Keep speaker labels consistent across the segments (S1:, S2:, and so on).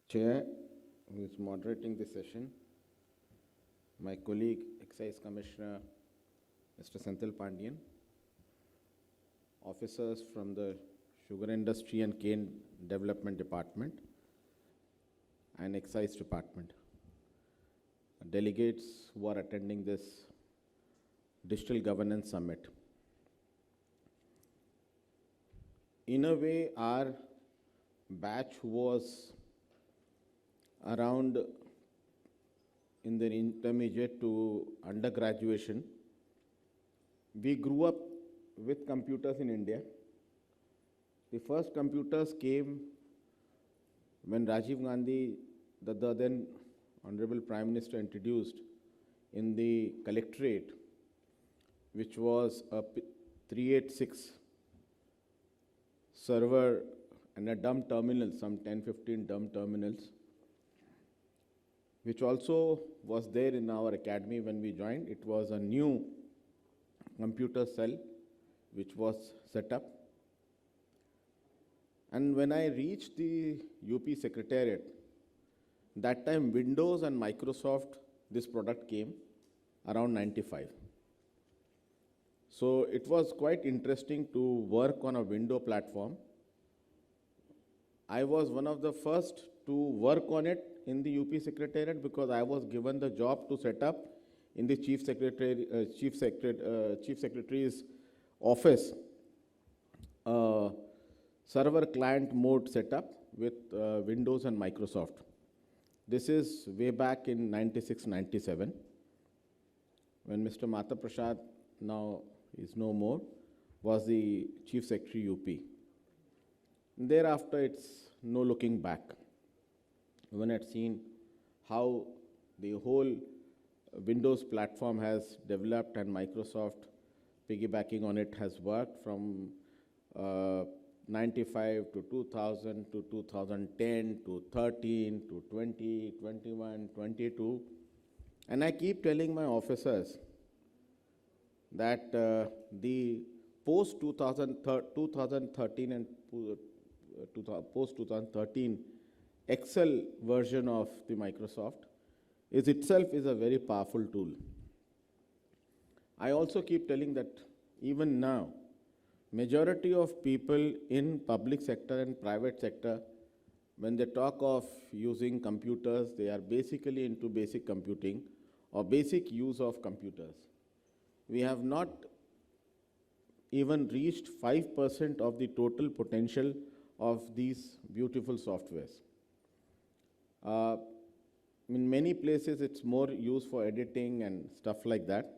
S1: Chair, who is moderating this session, my colleague, Excise Commissioner, Mr. Senthil Pandian, officers from the Sugar Industry and Cane Development Department, and Excise Department, delegates who are attending this Digital Governance Summit. In a way, our batch was around in the intermediate to undergraduation. We grew up with computers in India. The first computers came when Rajiv Gandhi, the then Honorable Prime Minister, introduced in the collectorate, which was a 386 server and a dumb terminal, some 10-15 dumb terminals, which also was there in our academy when we joined. It was a new computer cell which was set up. And when I reached the UP Secretariat, that time Windows and Microsoft, this product came around 95. So it was quite interesting to work on a window platform. I was one of the first to work on it in the UP Secretariat because I was given the job to set up in the Chief Secretary's office server client mode setup with Windows and Microsoft. This is way back in 96-97 when Mr. Mata Prasad, now is no more, was the Chief Secretary UP. Thereafter, it's no looking back. When I'd seen how the whole Windows platform has developed and Microsoft piggybacking on it has worked from 95 to 2000 to 2010 to 13 to 20, 21, 22. And I keep telling my officers that the post-2013 and post-2013 Excel version of the Microsoft itself is a very powerful tool. I also keep telling that even now, majority of people in public sector and private sector, when they talk of using computers, they are basically into basic computing or basic use of computers. We have not even reached 5% of the total potential of these beautiful softwares. In many places, it's more used for editing and stuff like that.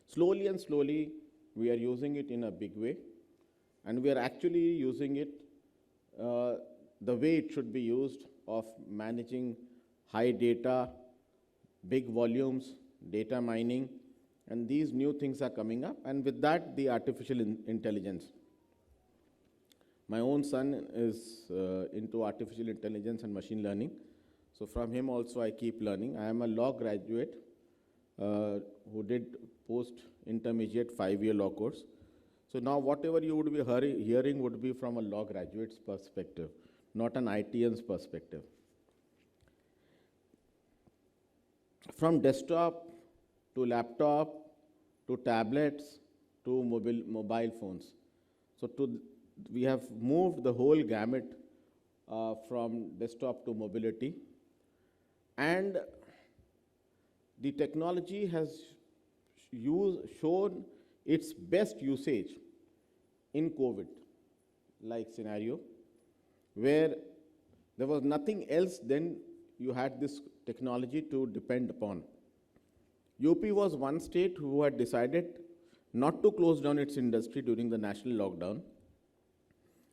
S1: Slowly and slowly, we are using it in a big way, and we are actually using it the way it should be used, of managing high data, big volumes, data mining, and these new things are coming up, and with that, the artificial intelligence. My own son is into artificial intelligence and machine learning, so from him also I keep learning. I am a law graduate who did post-intermediate 5-year law course. So now whatever you would be hearing would be from a law graduate's perspective, not an ITN's perspective. From desktop to laptop to tablets to mobile phones. So we have moved the whole gamut from desktop to mobility. And the technology has shown its best usage in COVID-like scenario, where there was nothing else then you had this technology to depend upon. UP was one state who had decided not to close down its industry during the national lockdown,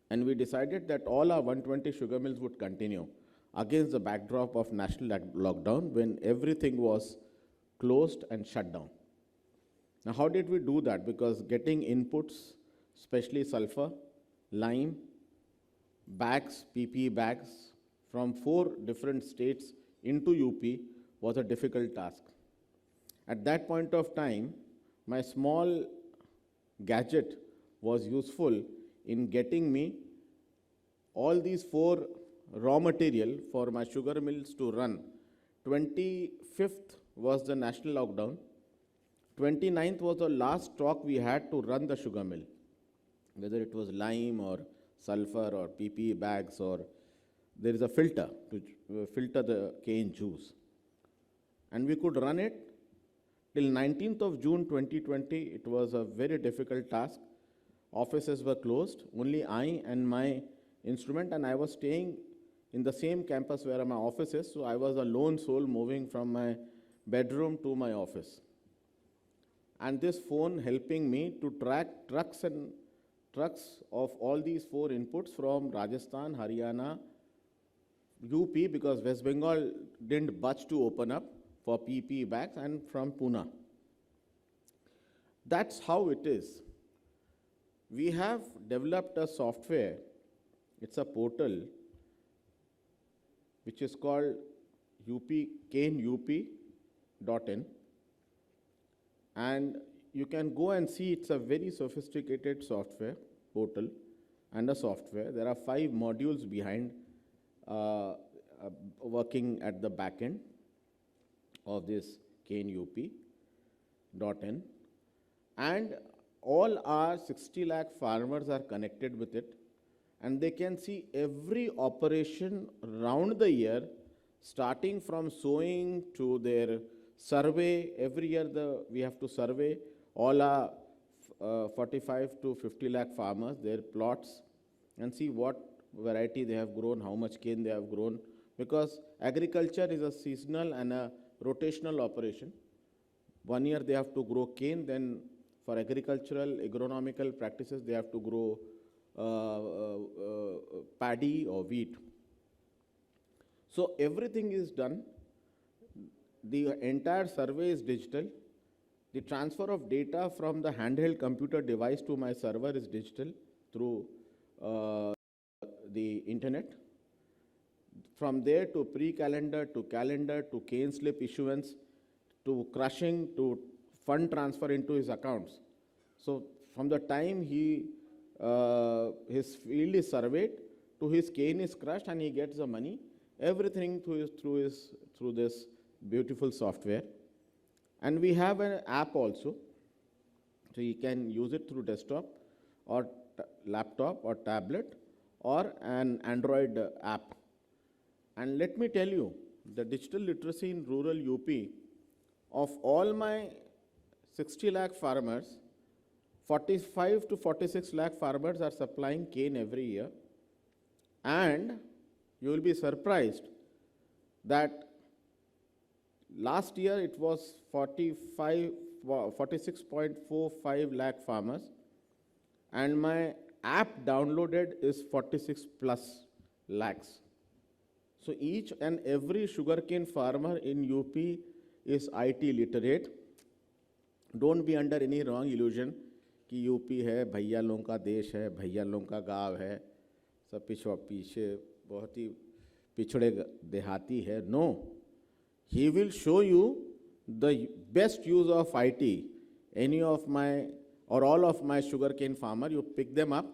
S1: and we decided that all our 120 sugar mills would continue against the backdrop of national lockdown when everything was closed and shut down. Now, how did we do that? Because getting inputs, especially sulfur, lime, bags, PPE bags from 4 different states into UP was a difficult task. At that point of time, my small gadget was useful in getting me all these 4 raw material for my sugar mills to run. 25th was the national lockdown. 29th was the last stock we had to run the sugar mill, whether it was lime or sulfur or PP bags, or there is a filter to filter the cane juice. And we could run it till 19th of June 2020. It was a very difficult task. Offices were closed, only I and my instrument, and I was staying in the same campus where my office is, so I was a lone soul moving from my bedroom to my office. And this phone helping me to track trucks of all these 4 inputs from Rajasthan, Haryana, UP, because West Bengal didn't budge to open up for PP bags, and from Pune. That's how it is. We have developed a software. It's a portal which is called caneup.in, and you can go and see. It's a very sophisticated software portal and a software. There are 5 modules behind working at the back end of this caneup.in, and all our 60 lakh farmers are connected with it, and they can see every operation round the year, starting from sowing to their survey. Every year we have to survey all our 45 to 50 lakh farmers, their plots, and see what variety they have grown, how much cane they have grown, because agriculture is a seasonal and a rotational operation. One year they have to grow cane, then for agricultural, agronomical practices, they have to grow paddy or wheat. So everything is done. The entire survey is digital. The transfer of data from the handheld computer device to my server is digital through the internet. From there to pre-calendar, to calendar, to cane slip issuance, to crushing, to fund transfer into his accounts. So from the time his field is surveyed to his cane is crushed and he gets the money, everything through this beautiful software. And we have an app also, so you can use it through desktop or laptop or tablet or an Android app. And let me tell you, the digital literacy in rural UP, of all my 60 lakh farmers, 45 to 46 lakh farmers are supplying cane every year. And you will be surprised that last year it was 46.45 lakh farmers, and my app downloaded is 46 plus lakhs. So each and every sugarcane farmer in UP is IT literate. Don't be under any wrong illusion कि UP है, भैया लोगों का देश है, भैया लोगों का गांव है, सब पीछे बहुत ही पिछड़े देहाती है. No, he will show you the best use of IT. Any of my or all of my sugarcane farmer, you pick them up.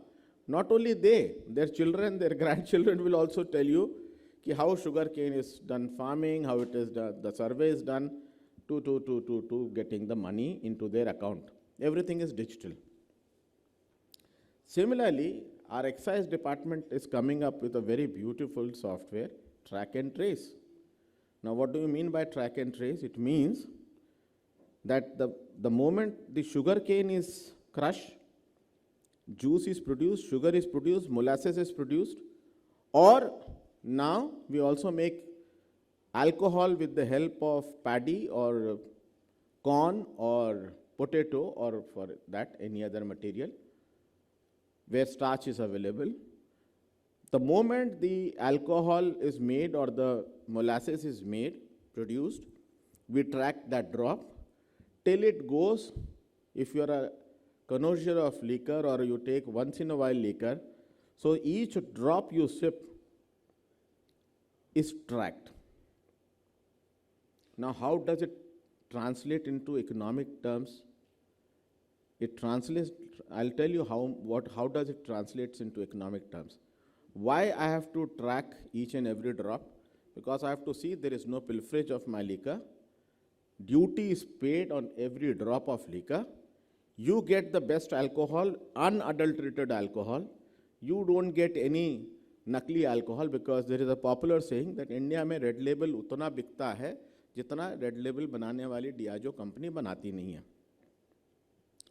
S1: Not only they, their children, their grandchildren will also tell you कि how sugarcane is done farming, how it is done, the survey is done to getting the money into their account. Everything is digital. Similarly, our excise department is coming up with a very beautiful software, track and trace. Now, what do you mean by track and trace? It means that the moment the sugarcane is crushed, juice is produced, sugar is produced, molasses is produced, or now we also make alcohol with the help of paddy or corn or potato, or for that any other material where starch is available. The moment the alcohol is made or the molasses is made, produced, we track that drop till it goes. If you are a connoisseur of liquor or you take once in a while liquor, so each drop you sip is tracked. Now, how does it translate into economic terms, it translates, I'll tell you how does it translates into economic terms. Why I have to track each and every drop? Because I have to see there is no pilferage of my liquor. Duty is paid on every drop of liquor. You get the best alcohol, unadulterated alcohol. You don't get any नकली alcohol, because there is a popular saying that India में red label उतना बिकता है जितना red label बनाने वाली Diageo company बनाती नहीं है.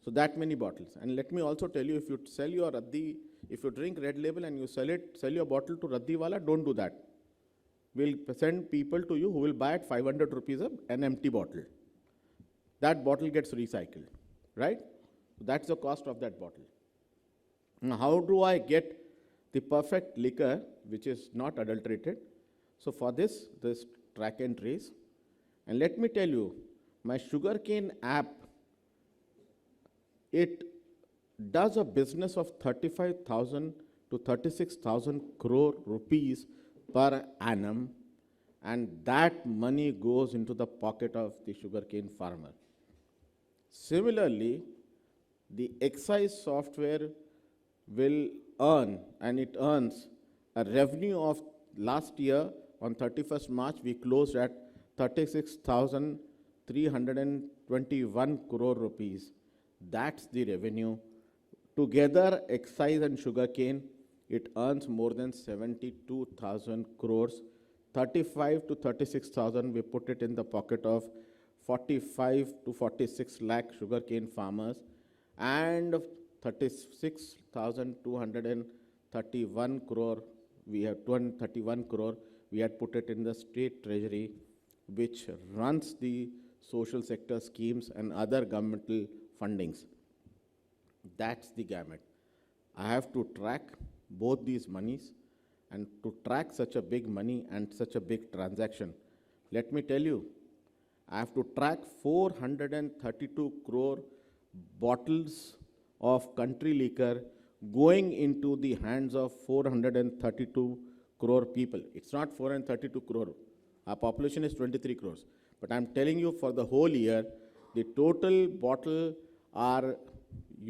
S1: So that many bottles. And let me also tell you, if you sell your Raddi, if you drink red label and you sell your bottle to Raddi wala, don't do that. We'll send people to you who will buy at 500 rupees an empty bottle. That bottle gets recycled, right? That's the cost of that bottle. Now, how do I get the perfect liquor which is not adulterated? So for this track and trace. And let me tell you, my sugarcane app, it does a business of 35,000 to 36,000 crore rupees per annum, and that money goes into the pocket of the sugarcane farmer. Similarly, the excise software will earn, and it earns a revenue of last year on 31st March, we closed at 36,321 crore rupees. That's the revenue. Together, excise and sugarcane, it earns more than 72,000 crores. 35 to 36,000, we put it in the pocket of 45 to 46 lakh sugarcane farmers, and 36,231 crore, we have 231 crore, we had put it in the state treasury, which runs the social sector schemes and other governmental fundings. That's the gamut. I have to track both these monies, and to track such a big money and such a big transaction, let me tell you, I have to track 432 crore bottles of country liquor going into the hands of 432 crore people. It's not 432 crore. Our population is 23 crores. But I'm telling you, for the whole year, the total bottle our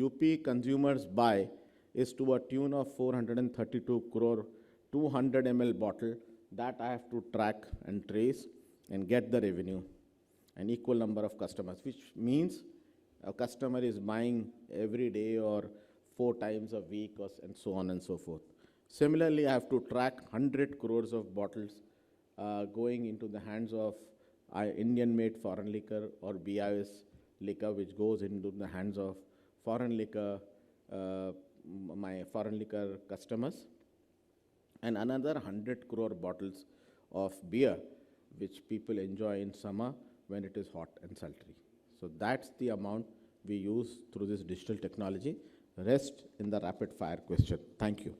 S1: UP consumers buy is to a tune of 432 crore, 200 ml bottle. That I have to track and trace and get the revenue. An equal number of customers, which means a customer is buying every day or 4 times a week, and so on and so forth. Similarly, I have to track 100 crores of bottles going into the hands of Indian-made foreign liquor or BIS liquor, which goes into the hands of foreign liquor, my foreign liquor customers, and another 100 crore bottles of beer, which people enjoy in summer when it is hot and sultry. So that's the amount we use through this digital technology. Rest in the rapid fire question. Thank you.